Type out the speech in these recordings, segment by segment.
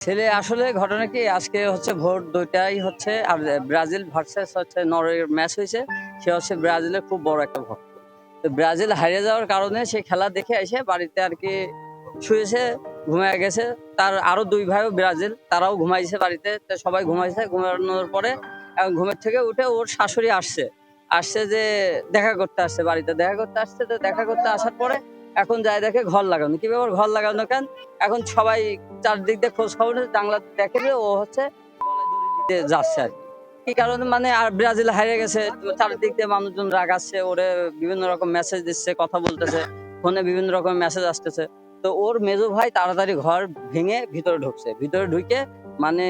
ছেলে আসলে ঘটনা কি আজকে হচ্ছে ভোর ২টায় হচ্ছে আর ব্রাজিল ভার্সাস হচ্ছে নরওয়ের ম্যাচ হয়েছে। সে হচ্ছে ব্রাজিলের খুব বড় একটা ভক্ত। তো ব্রাজিল হারিয়ে যাওয়ার কারণে সে খেলা দেখে এসে বাড়িতে আরকি শুয়েছে, ঘুমায়ে গেছে। তার আরো ২ ভাইও ব্রাজিল, তারাও ঘুমাইছে বাড়িতে। তো সবাই ঘুমাইছে। ঘুমানোর পরে এখন ঘুমের থেকে উঠে ওর শাশুড়ি আসছে। আসছে যে দেখা করতে আসছে বাড়িতে। দেখা করতে আসছে, তো দেখা করতে আসার পরে এখন যায় দেখে ঘর লাগানো। কি ব্যাপার ঘর লাগানো কেন? এখন সবাই চারদিক দিয়ে খোঁজ খবর নিয়ে জানলা দেখে যে ও হচ্ছে গলায় দড়ি দিতে যাচ্ছে আরকি। কি কারণে মানে আর ব্রাজিল হারিয়ে গেছে। তো চারিদিক দিয়ে মানুষজন রাগাচ্ছে, ওরে বিভিন্ন রকম মেসেজ দিচ্ছে, কথা বলতেছে। ফোনে বিভিন্ন রকমের মেসেজ আসতেছে। তো ওর মেজো ভাই তাড়াতাড়ি ঘর ভেঙে ভিতরে ঢুকছে। ভিতরে ঢুকে মানে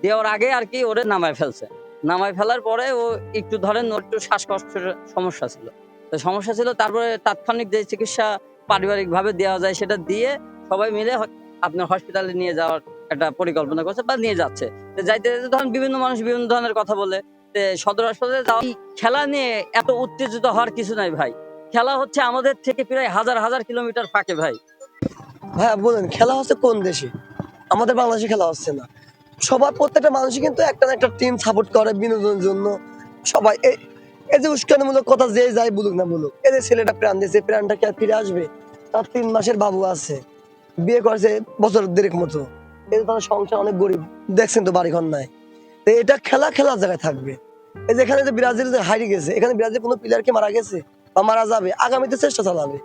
দেওয়ার আগে আরকি ওরে নামায় ফেলছে। নামায় ফেলার পরে ও একটু ধরেন ওর একটু শ্বাসকষ্টের সমস্যা ছিল। তো সমস্যা ছিল তারপরে তাৎক্ষণিক যে চিকিৎসা পারিবারিকভাবে দেওয়া যায় সেটা দিয়ে সবাই মিলে আপনার হসপিটালে নিয়ে যাওয়ার একটা পরিকল্পনা করছে বা নিয়ে যাচ্ছে। তো যাইতে, যাইতে ধরেন বিভিন্ন মানুষ বিভিন্ন ধরনের কথা বলে। সদর হাসপাতালে যাওয়া খেলা নিয়ে এত উত্তেজিত হওয়ার কিছু নাই ভাই। খেলা হচ্ছে আমাদের থেকে প্রায় হাজার, হাজার কিলোমিটার ফাঁকে ভাই। ভাইয়া বলেন খেলা হচ্ছে কোন দেশে? আমাদের বাংলাদেশে খেলা হচ্ছে না। সবার প্রত্যেকটা মানুষই কিন্তু একটা না একটা টিম সাপোর্ট করে বিনোদনের জন্য। সবাই এই যে উস্কানিমূলক কথা যে যাই বলুক না বলুক, এই যে ছেলেটা প্রাণ দিয়েছে, প্রাণটা কি আর ফিরে আসবে? তার ৩ মাসের বাবু আছে, বিয়ে করেছে বছর দেড়েক মতো। এই যে তার সংসার অনেক গরিব, দেখছেন তো বাড়িঘর নাই। তো এটা খেলার জায়গায় থাকবে। এই যে এখানে যে ব্রাজিল যে হারিয়ে গেছে, এখানে ব্রাজিল কোনো প্লেয়ার কি মারা গেছে বা মারা যাবে? আগামীতে চেষ্টা চালাবে।